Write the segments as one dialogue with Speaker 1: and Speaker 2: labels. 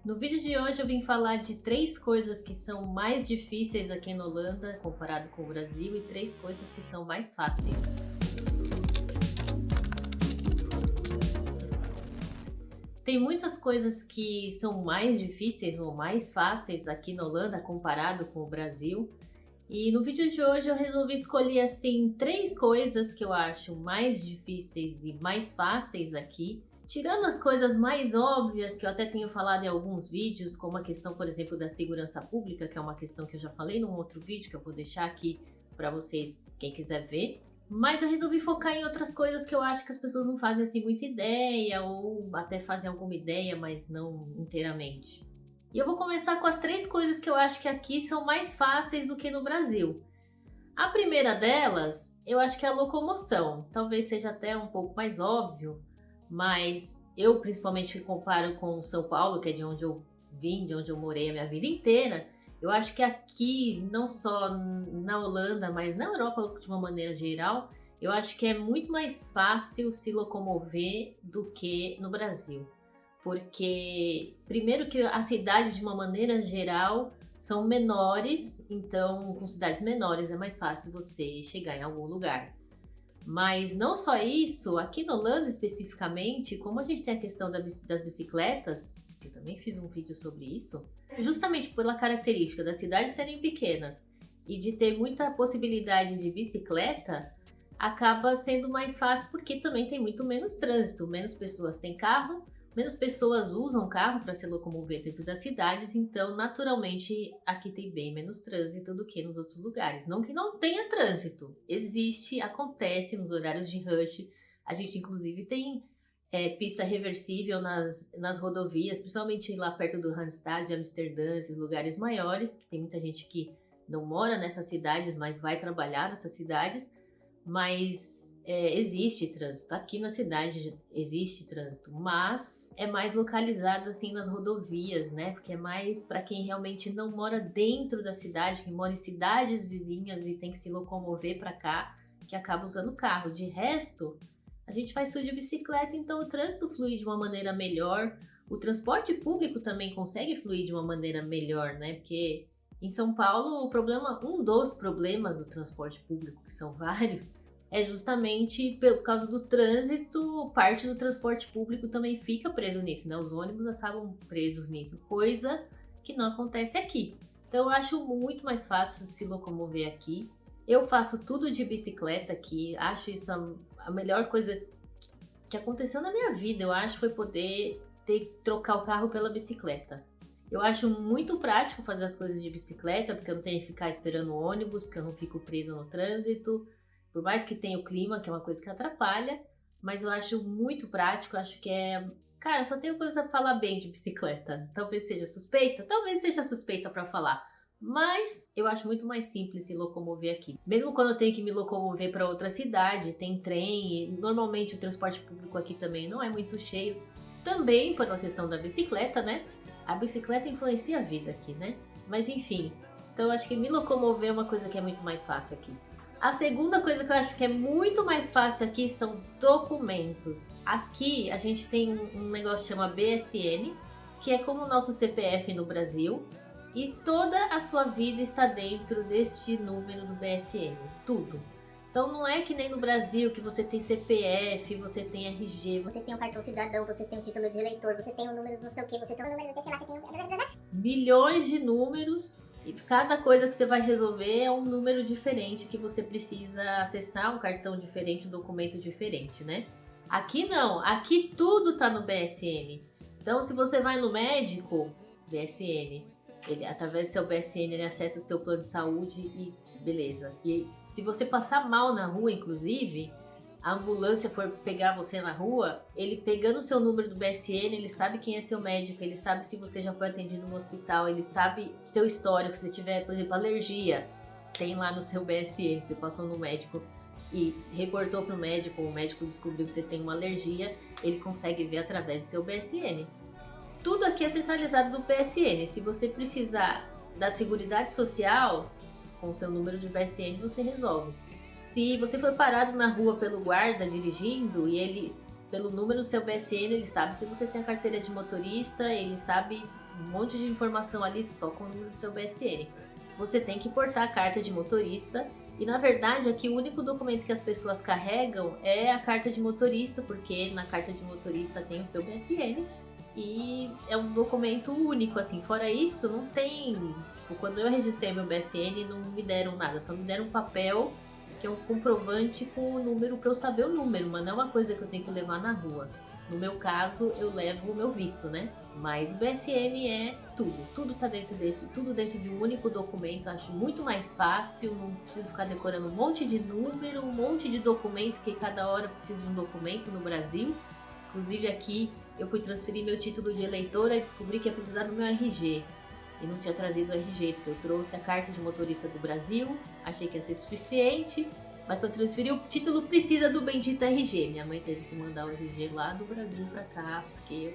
Speaker 1: No vídeo de hoje eu vim falar de 3 coisas que são mais difíceis aqui na Holanda comparado com o Brasil e 3 coisas que são mais fáceis. Tem muitas coisas que são mais difíceis ou mais fáceis aqui na Holanda comparado com o Brasil. E no vídeo de hoje eu resolvi escolher assim 3 coisas que eu acho mais difíceis e mais fáceis aqui. Tirando as coisas mais óbvias que eu até tenho falado em alguns vídeos, como a questão, por exemplo, da segurança pública, que é uma questão que eu já falei num outro vídeo, que eu vou deixar aqui para vocês, quem quiser ver. Mas eu resolvi focar em outras coisas que eu acho que as pessoas não fazem assim muita ideia, ou até fazem alguma ideia, mas não inteiramente. E eu vou começar com as 3 coisas que eu acho que aqui são mais fáceis do que no Brasil. A primeira delas, eu acho que é a locomoção. Talvez seja até um pouco mais óbvio, mas eu principalmente comparo com São Paulo, que é de onde eu vim, de onde eu morei a minha vida inteira. Eu acho que aqui, não só na Holanda, mas na Europa de uma maneira geral, eu acho que é muito mais fácil se locomover do que no Brasil. Porque, primeiro que as cidades de uma maneira geral são menores, então com cidades menores é mais fácil você chegar em algum lugar. Mas não só isso, aqui na Holanda especificamente, como a gente tem a questão das bicicletas, que eu também fiz um vídeo sobre isso, justamente pela característica das cidades serem pequenas e de ter muita possibilidade de bicicleta, acaba sendo mais fácil porque também tem muito menos trânsito, menos pessoas têm carro, menos pessoas usam carro para se locomover dentro das cidades, então naturalmente aqui tem bem menos trânsito do que nos outros lugares. Não que não tenha trânsito, existe, acontece nos horários de rush. A gente inclusive tem pista reversível nas rodovias, principalmente lá perto do Randstad, de Amsterdã, esses lugares maiores, que tem muita gente que não mora nessas cidades, mas vai trabalhar nessas cidades, mas existe trânsito. Aqui na cidade existe trânsito, mas é mais localizado assim nas rodovias, né? Porque é mais para quem realmente não mora dentro da cidade, que mora em cidades vizinhas e tem que se locomover para cá, que acaba usando carro. De resto, a gente faz tudo de bicicleta, então o trânsito flui de uma maneira melhor. O transporte público também consegue fluir de uma maneira melhor, né? Porque em São Paulo, um dos problemas do transporte público, que são vários, é justamente por causa do trânsito. Parte do transporte público também fica preso nisso, né? Os ônibus acabam presos nisso, coisa que não acontece aqui. Então eu acho muito mais fácil se locomover aqui. Eu faço tudo de bicicleta aqui, acho isso a melhor coisa que aconteceu na minha vida, eu acho, foi poder trocar o carro pela bicicleta. Eu acho muito prático fazer as coisas de bicicleta, porque eu não tenho que ficar esperando o ônibus, porque eu não fico presa no trânsito. Por mais que tenha o clima, que é uma coisa que atrapalha, mas eu acho muito prático, acho que Cara, eu só tenho coisa a falar bem de bicicleta. Talvez seja suspeita pra falar, mas eu acho muito mais simples se locomover aqui. Mesmo quando eu tenho que me locomover para outra cidade, tem trem, e normalmente o transporte público aqui também não é muito cheio. Também pela questão da bicicleta, né? A bicicleta influencia a vida aqui, né? Mas enfim, então eu acho que me locomover é uma coisa que é muito mais fácil aqui. A segunda coisa que eu acho que é muito mais fácil aqui são documentos. Aqui a gente tem um negócio que chama BSN, que é como o nosso CPF no Brasil, e toda a sua vida está dentro deste número do BSN, tudo. Então não é que nem no Brasil que você tem CPF, você tem RG,
Speaker 2: você tem um cartão cidadão, você tem um título de eleitor, você tem um número não sei o que, você tem um número não sei o que lá, você tem
Speaker 1: milhões de números. E cada coisa que você vai resolver é um número diferente que você precisa acessar, um cartão diferente, um documento diferente, né? Aqui não, aqui tudo tá no BSN. Então se você vai no médico, BSN, através do seu BSN ele acessa o seu plano de saúde e beleza. E se você passar mal na rua, inclusive, a ambulância for pegar você na rua, ele pegando o seu número do BSN, ele sabe quem é seu médico, ele sabe se você já foi atendido no hospital, ele sabe seu histórico, se você tiver, por exemplo, alergia, tem lá no seu BSN, você passou no médico e reportou pro médico, o médico descobriu que você tem uma alergia, ele consegue ver através do seu BSN. Tudo aqui é centralizado do BSN. Se você precisar da Seguridade Social, com o seu número de BSN você resolve. Se você foi parado na rua pelo guarda dirigindo e ele Pelo número do seu BSN, ele sabe se você tem a carteira de motorista, ele sabe um monte de informação ali só com o número do seu BSN. Você tem que portar a carta de motorista e, na verdade, aqui o único documento que as pessoas carregam é a carta de motorista, porque na carta de motorista tem o seu BSN e é um documento único, assim. Fora isso, não tem... Tipo, quando eu registrei meu BSN, não me deram nada, só me deram um papel que é um comprovante com o número para eu saber o número, mas não é uma coisa que eu tenho que levar na rua. No meu caso, eu levo o meu visto, né? Mas o BSN é tudo tá dentro tudo dentro de um único documento. Eu acho muito mais fácil, não preciso ficar decorando um monte de número, um monte de documento, que cada hora precisa de um documento no Brasil. Inclusive aqui eu fui transferir meu título de eleitora e descobri que ia precisar do meu RG. E não tinha trazido o RG, porque eu trouxe a carta de motorista do Brasil, achei que ia ser suficiente, mas para transferir o título precisa do bendito RG. Minha mãe teve que mandar o RG lá do Brasil para cá, porque eu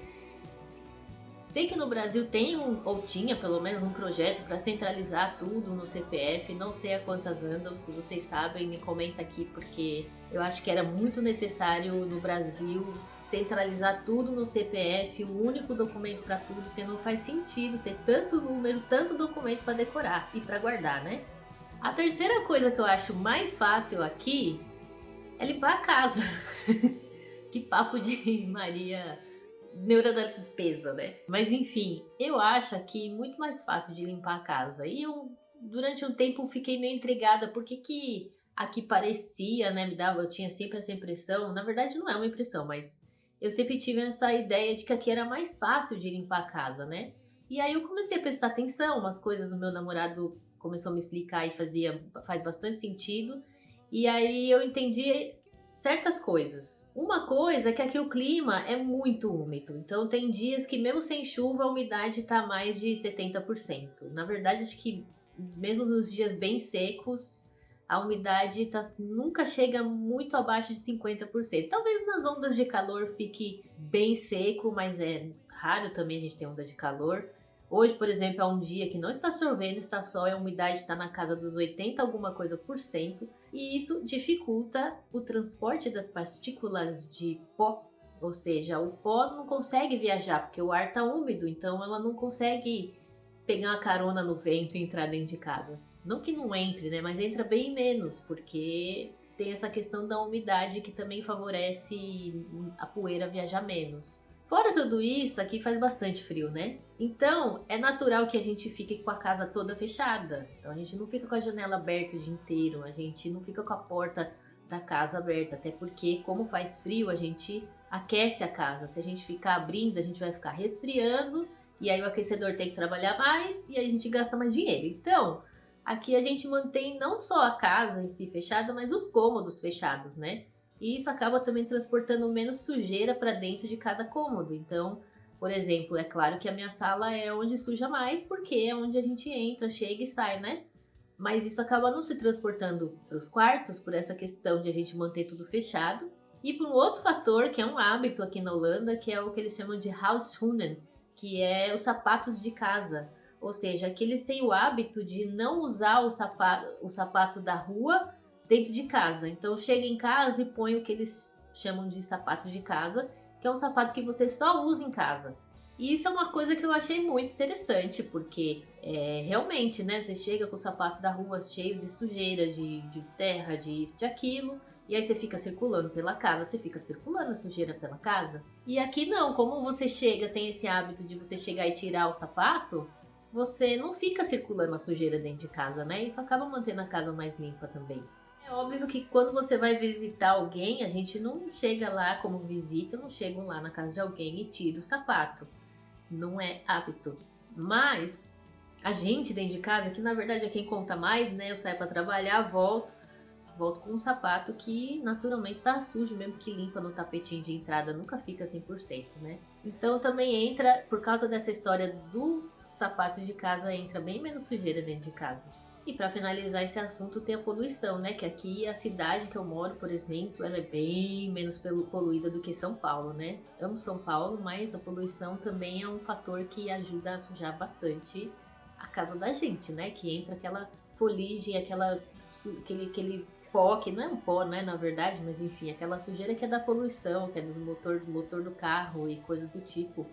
Speaker 1: sei que no Brasil tem ou tinha pelo menos um projeto para centralizar tudo no CPF, não sei a quantas andam, se vocês sabem, me comenta aqui, porque eu acho que era muito necessário no Brasil centralizar tudo no CPF, um único documento para tudo, porque não faz sentido ter tanto número, tanto documento para decorar e para guardar, né? A terceira coisa que eu acho mais fácil aqui é limpar a casa. Que papo de Maria... neura da limpeza, né? Mas enfim, eu acho aqui muito mais fácil de limpar a casa. E eu, durante um tempo, fiquei meio intrigada porque que aqui parecia, né? Eu tinha sempre essa impressão. Na verdade, não é uma impressão, mas eu sempre tive essa ideia de que aqui era mais fácil de limpar a casa, né? E aí eu comecei a prestar atenção, umas coisas o meu namorado começou a me explicar e faz bastante sentido. E aí eu entendi certas coisas. Uma coisa é que aqui o clima é muito úmido, então tem dias que mesmo sem chuva a umidade está mais de 70%. Na verdade, acho que mesmo nos dias bem secos, a umidade nunca chega muito abaixo de 50%. Talvez nas ondas de calor fique bem seco, mas é raro também a gente ter onda de calor. Hoje, por exemplo, é um dia que não está chovendo, está sol e a umidade está na casa dos 80 alguma coisa por cento. E isso dificulta o transporte das partículas de pó. Ou seja, o pó não consegue viajar porque o ar está úmido, então ela não consegue pegar uma carona no vento e entrar dentro de casa. Não que não entre, né? Mas entra bem menos, porque tem essa questão da umidade que também favorece a poeira viajar menos. Fora tudo isso, aqui faz bastante frio, né? Então, é natural que a gente fique com a casa toda fechada. Então, a gente não fica com a janela aberta o dia inteiro, a gente não fica com a porta da casa aberta, até porque, como faz frio, a gente aquece a casa. Se a gente ficar abrindo, a gente vai ficar resfriando, e aí o aquecedor tem que trabalhar mais, e aí a gente gasta mais dinheiro. Então, aqui a gente mantém não só a casa em si fechada, mas os cômodos fechados, né? E isso acaba também transportando menos sujeira para dentro de cada cômodo. Então, por exemplo, é claro que a minha sala é onde suja mais, porque é onde a gente entra, chega e sai, né? Mas isso acaba não se transportando para os quartos, por essa questão de a gente manter tudo fechado. E por um outro fator, que é um hábito aqui na Holanda, que é o que eles chamam de Hausschoenen, que é os sapatos de casa. Ou seja, aqui eles têm o hábito de não usar o sapato da rua dentro de casa. Então chega em casa e põe o que eles chamam de sapato de casa, que é um sapato que você só usa em casa. E isso é uma coisa que eu achei muito interessante, porque realmente, né, você chega com o sapato da rua cheio de sujeira, de terra, de isso, de aquilo, e aí você fica circulando pela casa, você fica circulando a sujeira pela casa. E aqui não, como você chega, tem esse hábito de você chegar e tirar o sapato, você não fica circulando a sujeira dentro de casa, né? Isso acaba mantendo a casa mais limpa também. É óbvio que quando você vai visitar alguém, a gente não chega lá como visita, eu não chego lá na casa de alguém e tiro o sapato. Não é hábito. Mas a gente dentro de casa, que na verdade é quem conta mais, né? Eu saio para trabalhar, volto com um sapato que naturalmente está sujo, mesmo que limpa no tapetinho de entrada, nunca fica 100%, né? Então também entra, por causa dessa história do sapato de casa, entra bem menos sujeira dentro de casa. E para finalizar esse assunto tem a poluição, né? Que aqui a cidade que eu moro, por exemplo, ela é bem menos poluída do que São Paulo, né? Amo São Paulo, mas a poluição também é um fator que ajuda a sujar bastante a casa da gente, né? Que entra aquela fuligem, aquele pó, que não é um pó, né, na verdade, mas enfim, aquela sujeira que é da poluição, que é do motor do carro e coisas do tipo.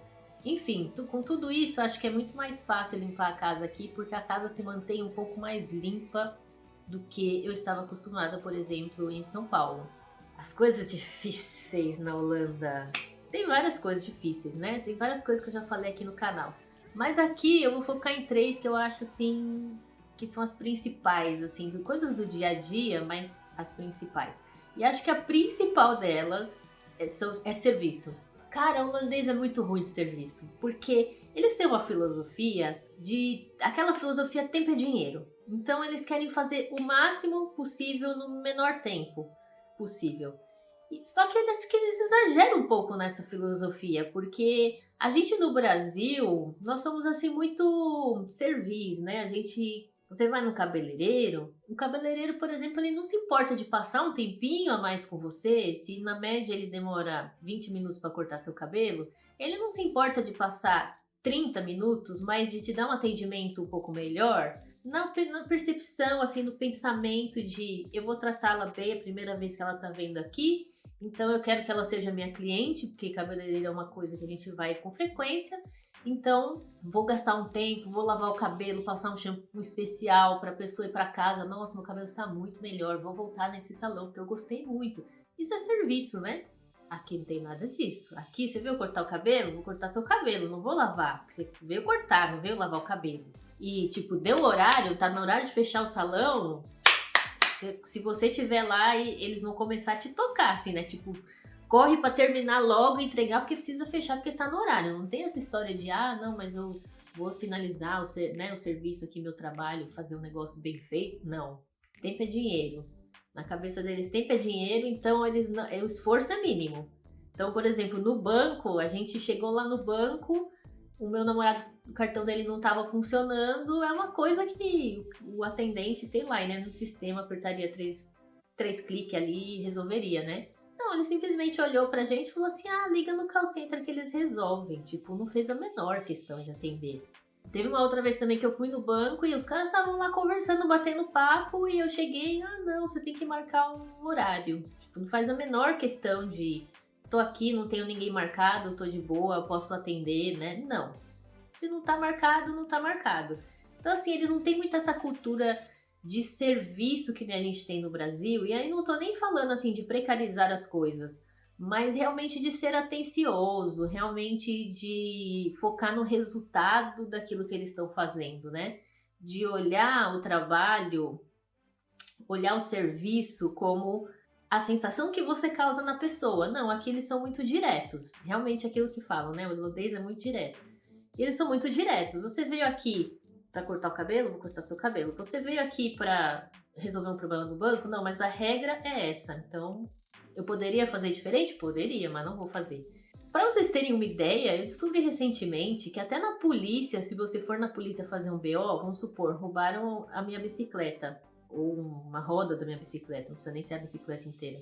Speaker 1: Enfim, com tudo isso, acho que é muito mais fácil limpar a casa aqui, porque a casa se mantém um pouco mais limpa do que eu estava acostumada, por exemplo, em São Paulo. As coisas difíceis na Holanda. Tem várias coisas difíceis, né? Tem várias coisas que eu já falei aqui no canal. Mas aqui eu vou focar em 3 que eu acho, assim, que são as principais, assim, coisas do dia a dia, mas as principais. E acho que a principal delas é serviço. Cara, o holandês é muito ruim de serviço, porque eles têm uma filosofia aquela filosofia tempo é dinheiro. Então eles querem fazer o máximo possível no menor tempo possível. Só que acho que eles exageram um pouco nessa filosofia, porque a gente no Brasil, nós somos assim muito servis, né? Você vai no cabeleireiro, o cabeleireiro, por exemplo, ele não se importa de passar um tempinho a mais com você, se na média ele demora 20 minutos para cortar seu cabelo, ele não se importa de passar 30 minutos, mas de te dar um atendimento um pouco melhor, na percepção, assim, no pensamento de eu vou tratá-la bem a primeira vez que ela tá vendo aqui, então eu quero que ela seja minha cliente, porque cabeleireiro é uma coisa que a gente vai com frequência, então vou gastar um tempo, vou lavar o cabelo, passar um shampoo especial pra pessoa ir pra casa, nossa, meu cabelo está muito melhor, vou voltar nesse salão porque eu gostei muito. Isso é serviço, né? Aqui não tem nada disso. Aqui você veio cortar o cabelo? Vou cortar seu cabelo, não vou lavar, porque você veio cortar, não veio lavar o cabelo. E, tipo, deu o horário, tá no horário de fechar o salão, se você tiver lá, eles vão começar a te tocar, assim, né? Tipo, corre pra terminar logo e entregar, porque precisa fechar, porque tá no horário. Não tem essa história de, não, mas eu vou finalizar o serviço aqui, meu trabalho, fazer um negócio bem feito. Não. Tempo é dinheiro. Na cabeça deles, tempo é dinheiro, então o esforço é mínimo. Então, por exemplo, no banco, a gente chegou lá no banco, o meu namorado, o cartão dele não estava funcionando, é uma coisa que o atendente, sei lá, né, no sistema apertaria três cliques ali e resolveria, né? Não, ele simplesmente olhou pra gente e falou assim, liga no call center que eles resolvem. Tipo, não fez a menor questão de atender. Teve uma outra vez também que eu fui no banco e os caras estavam lá conversando, batendo papo e eu cheguei, não, você tem que marcar um horário. Tipo, não faz a menor questão de tô aqui, não tenho ninguém marcado, tô de boa, posso atender, né? Não. Se não tá marcado, não tá marcado. Então, assim, eles não têm muito essa cultura de serviço que a gente tem no Brasil. E aí não tô nem falando, assim, de precarizar as coisas, mas realmente de ser atencioso, realmente de focar no resultado daquilo que eles estão fazendo, né? De olhar o trabalho, olhar o serviço como a sensação que você causa na pessoa. Não, aqui eles são muito diretos. Realmente aquilo que falam, né? O holandês é muito direto. E eles são muito diretos. Você veio aqui para cortar o cabelo? Vou cortar seu cabelo. Você veio aqui para resolver um problema no banco? Não, mas a regra é essa. Então, eu poderia fazer diferente? Poderia, mas não vou fazer. Para vocês terem uma ideia, eu descobri recentemente que até na polícia, se você for na polícia fazer um BO, vamos supor, roubaram a minha bicicleta ou uma roda da minha bicicleta, não precisa nem ser a bicicleta inteira.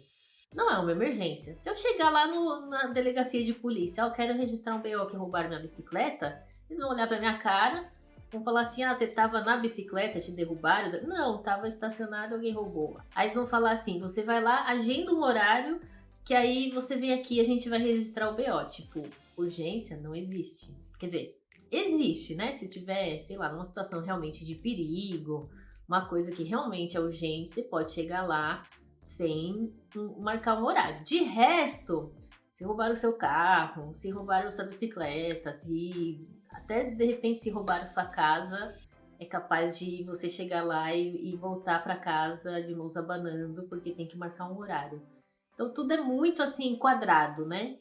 Speaker 1: Não é uma emergência. Se eu chegar lá na delegacia de polícia, eu quero registrar um BO que roubaram minha bicicleta, eles vão olhar pra minha cara, vão falar assim, você tava na bicicleta, te derrubaram? Não, tava estacionado, alguém roubou. Aí eles vão falar assim, você vai lá, agenda um horário, que aí você vem aqui e a gente vai registrar o BO. Tipo, urgência não existe. Quer dizer, existe, né? Se tiver, sei lá, numa situação realmente de perigo, uma coisa que realmente é urgente, você pode chegar lá sem marcar um horário. De resto, se roubaram o seu carro, se roubaram sua bicicleta, se até de repente se roubaram sua casa, é capaz de você chegar lá e voltar para casa de mãos abanando porque tem que marcar um horário. Então tudo é muito assim quadrado, né?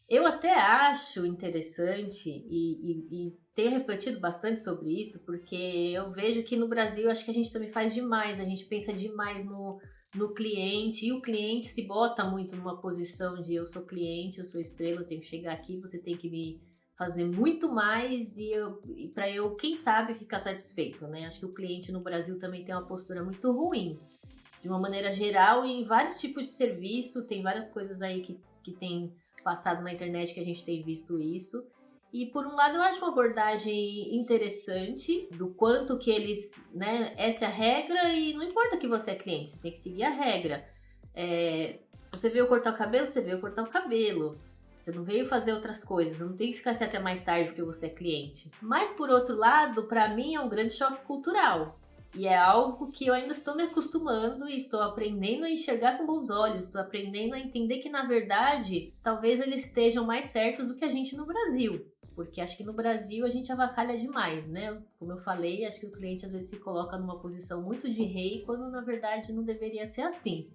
Speaker 1: Eu até acho interessante e tenho refletido bastante sobre isso, porque eu vejo que no Brasil acho que a gente também faz demais, a gente pensa demais no cliente, e o cliente se bota muito numa posição de eu sou cliente, eu sou estrela, eu tenho que chegar aqui, você tem que me fazer muito mais e para eu, quem sabe, ficar satisfeito, né? Acho que o cliente no Brasil também tem uma postura muito ruim, de uma maneira geral, e em vários tipos de serviço, tem várias coisas aí que tem passado na internet que a gente tem visto isso. E por um lado eu acho uma abordagem interessante do quanto que eles, né, essa é a regra e não importa que você é cliente, você tem que seguir a regra. Você veio cortar o cabelo, você veio cortar o cabelo. Você não veio fazer outras coisas, não tem que ficar aqui até mais tarde porque você é cliente. Mas por outro lado, para mim é um grande choque cultural. E é algo que eu ainda estou me acostumando e estou aprendendo a enxergar com bons olhos, estou aprendendo a entender que na verdade, talvez eles estejam mais certos do que a gente no Brasil. Porque acho que no Brasil a gente avacalha demais, né? Como eu falei, acho que o cliente às vezes se coloca numa posição muito de rei, quando na verdade não deveria ser assim.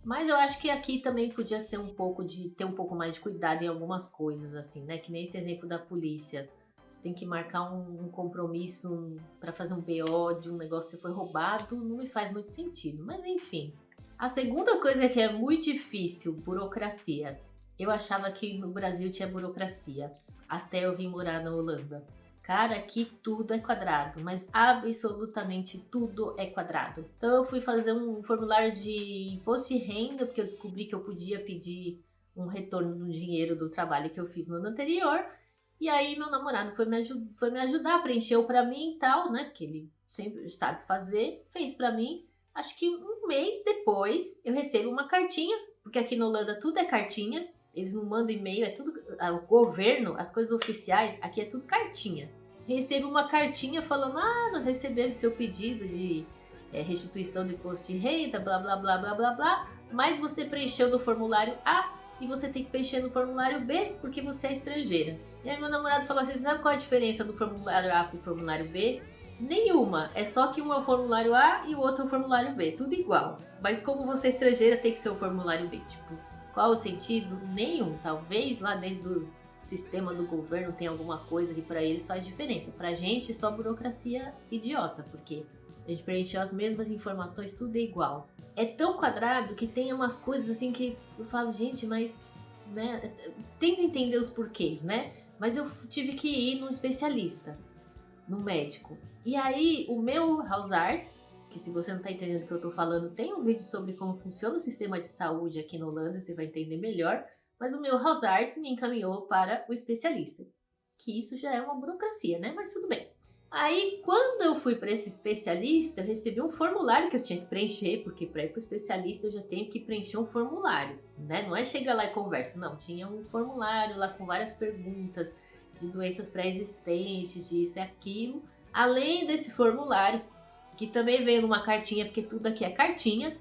Speaker 1: Mas eu acho que aqui também podia ser um pouco de ter um pouco mais de cuidado em algumas coisas, assim, né? Que nem esse exemplo da polícia. Você tem que marcar um compromisso para fazer um BO de um negócio que foi roubado, não me faz muito sentido. Mas enfim. A segunda coisa que é muito difícil, burocracia. Eu achava que no Brasil tinha burocracia, até eu vim morar na Holanda. Cara, aqui tudo é quadrado, mas absolutamente tudo é quadrado. Então eu fui fazer um formulário de imposto de renda, porque eu descobri que eu podia pedir um retorno do dinheiro do trabalho que eu fiz no ano anterior. E aí meu namorado foi me ajudar, preencheu pra mim e tal, né? Porque ele sempre sabe fazer, fez pra mim. Acho que um mês depois eu recebo uma cartinha, porque aqui na Holanda tudo é cartinha. Eles não mandam e-mail, é tudo... O governo, as coisas oficiais, aqui é tudo cartinha. Recebo uma cartinha falando, nós recebemos seu pedido de restituição do imposto de renda, blá, blá, blá, blá, blá, blá. Mas você preencheu no formulário A e você tem que preencher no formulário B porque você é estrangeira. E aí meu namorado falou assim, sabe qual é a diferença do formulário A pro formulário B? Nenhuma, é só que um é o formulário A e o outro é o formulário B, tudo igual. Mas como você é estrangeira, tem que ser o formulário B, tipo... Qual o sentido? Nenhum. Talvez lá dentro do sistema do governo tenha alguma coisa que para eles faz diferença. Pra gente é só burocracia idiota, porque a gente preencheu as mesmas informações, tudo é igual. É tão quadrado que tem umas coisas assim que eu falo, gente, mas... né? Tento entender os porquês, né? Mas eu tive que ir num especialista, num médico. E aí o meu House Arts, que se você não tá entendendo o que eu tô falando, tem um vídeo sobre como funciona o sistema de saúde aqui na Holanda, você vai entender melhor. Mas o meu House Arts me encaminhou para o especialista. Que isso já é uma burocracia, né? Mas tudo bem. Aí, quando eu fui para esse especialista, eu recebi um formulário que eu tinha que preencher, porque para ir para o especialista eu já tenho que preencher um formulário, né? Não é chegar lá e conversa, não. Tinha um formulário lá com várias perguntas de doenças pré-existentes, disso e aquilo. Além desse formulário, que também veio numa cartinha, porque tudo aqui é cartinha,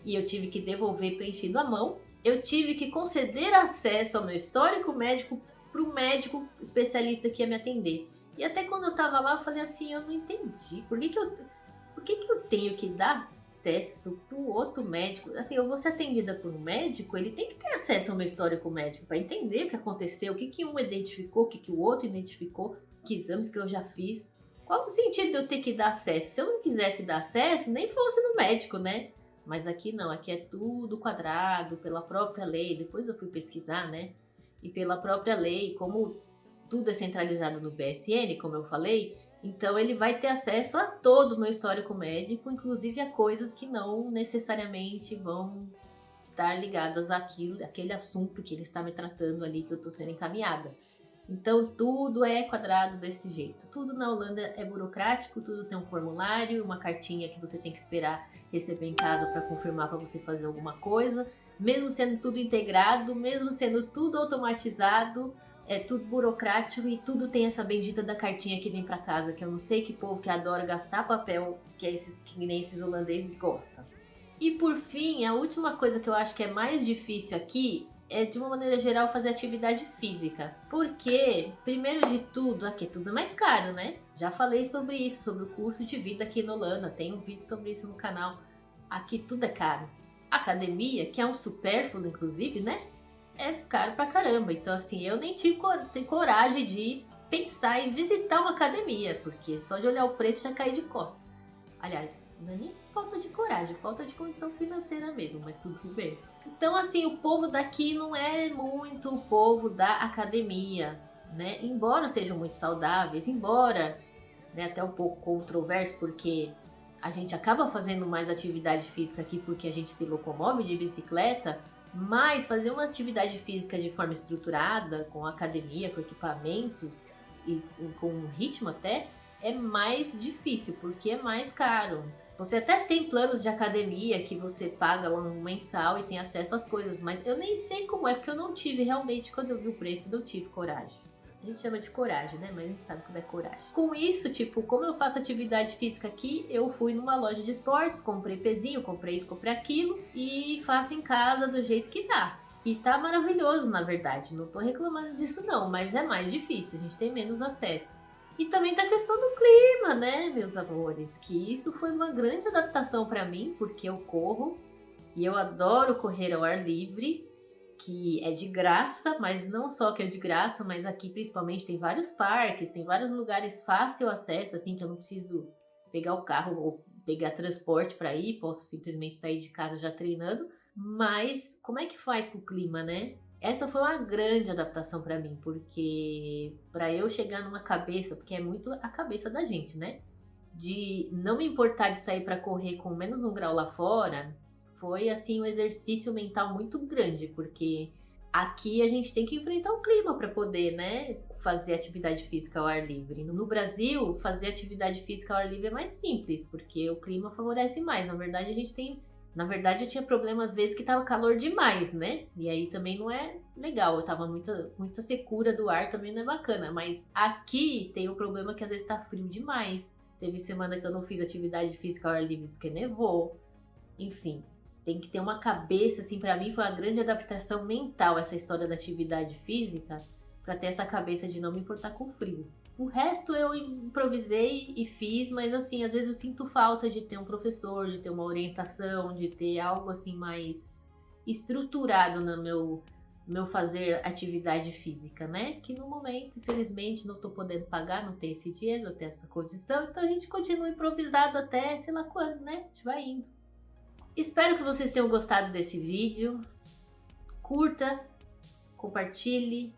Speaker 1: e eu tive que devolver preenchido à mão. Eu tive que conceder acesso ao meu histórico médico para o médico especialista que ia me atender. E até quando eu tava lá, eu falei assim, eu não entendi. Por que eu tenho que dar acesso para o outro médico? Assim, eu vou ser atendida por um médico, ele tem que ter acesso ao meu histórico médico para entender o que aconteceu, o que um identificou, o que o outro identificou, que exames que eu já fiz. Qual o sentido de eu ter que dar acesso? Se eu não quisesse dar acesso, nem fosse no médico, né? Mas aqui não, aqui é tudo quadrado, pela própria lei. Depois eu fui pesquisar, né? E pela própria lei, como tudo é centralizado no BSN, como eu falei, então ele vai ter acesso a todo o meu histórico médico, inclusive a coisas que não necessariamente vão estar ligadas àquele assunto que ele está me tratando ali, que eu estou sendo encaminhada. Então tudo é quadrado desse jeito. Tudo na Holanda é burocrático, tudo tem um formulário, uma cartinha que você tem que esperar receber em casa para confirmar para você fazer alguma coisa. Mesmo sendo tudo integrado, mesmo sendo tudo automatizado, é tudo burocrático e tudo tem essa bendita da cartinha que vem para casa, que eu não sei que povo que adora gastar papel, que nem esses holandeses gostam. E por fim, a última coisa que eu acho que é mais difícil aqui é, de uma maneira geral, fazer atividade física. Porque, primeiro de tudo, aqui tudo é mais caro, né? Já falei sobre isso, sobre o custo de vida aqui na Holanda. Tem um vídeo sobre isso no canal. Aqui tudo é caro. Academia, que é um supérfluo, inclusive, né? É caro pra caramba. Então, assim, eu nem tive coragem de pensar em visitar uma academia. Porque só de olhar o preço já caí de costa. Aliás, não é nem falta de coragem, falta de condição financeira mesmo, mas tudo bem. Então, assim, o povo daqui não é muito o povo da academia, né? Embora sejam muito saudáveis, embora, né, até um pouco controverso, porque a gente acaba fazendo mais atividade física aqui porque a gente se locomove de bicicleta, Mas fazer uma atividade física de forma estruturada, com academia, com equipamentos e com ritmo até, é mais difícil, porque é mais caro. Você até tem planos de academia que você paga um mensal e tem acesso às coisas, mas eu nem sei como é, porque eu não tive realmente, quando eu vi o preço, eu não tive coragem. A gente chama de coragem, né? Mas a gente sabe quando é coragem. Com isso, tipo, como eu faço atividade física aqui, eu fui numa loja de esportes, comprei pezinho, comprei isso, comprei aquilo e faço em casa do jeito que dá. E tá maravilhoso, na verdade. Não tô reclamando disso não, mas é mais difícil, a gente tem menos acesso. E também tá a questão do clima, né, meus amores? Que isso foi uma grande adaptação pra mim, porque eu corro e eu adoro correr ao ar livre, que é de graça, mas não só que é de graça, mas aqui principalmente tem vários parques, tem vários lugares fácil acesso, assim, que eu não preciso pegar o carro ou pegar transporte pra ir, posso simplesmente sair de casa já treinando. Mas como é que faz com o clima, né? Essa foi uma grande adaptação pra mim, porque pra eu chegar numa cabeça, porque é muito a cabeça da gente, né? De não me importar de sair pra correr com menos 1 grau lá fora, foi assim um exercício mental muito grande, porque aqui a gente tem que enfrentar o clima para poder, né, fazer atividade física ao ar livre. No Brasil, fazer atividade física ao ar livre é mais simples, porque o clima favorece mais. Na verdade, eu tinha problema às vezes que tava calor demais, né? E aí também não é legal, eu tava muita secura do ar, também não é bacana. Mas aqui tem o problema que às vezes tá frio demais. Teve semana que eu não fiz atividade física ao ar livre porque nevou. Enfim, tem que ter uma cabeça, assim, pra mim foi uma grande adaptação mental essa história da atividade física, pra ter essa cabeça de não me importar com frio. O resto eu improvisei e fiz, mas assim, às vezes eu sinto falta de ter um professor, de ter uma orientação, de ter algo assim mais estruturado no meu fazer atividade física, né? Que no momento, infelizmente, não tô podendo pagar, não tenho esse dinheiro, não tenho essa condição, então a gente continua improvisado até sei lá quando, né? A gente vai indo. Espero que vocês tenham gostado desse vídeo. Curta, compartilhe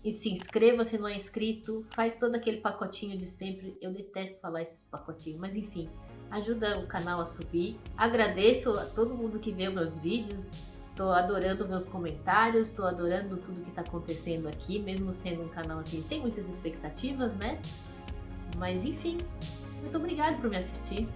Speaker 1: e se inscreva se não é inscrito. Faz todo aquele pacotinho de sempre. Eu detesto falar esses pacotinhos, mas enfim, ajuda o canal a subir. Agradeço a todo mundo que vê meus vídeos. Tô adorando meus comentários, tô adorando tudo que tá acontecendo aqui, mesmo sendo um canal assim sem muitas expectativas, né? Mas enfim, muito obrigada por me assistir.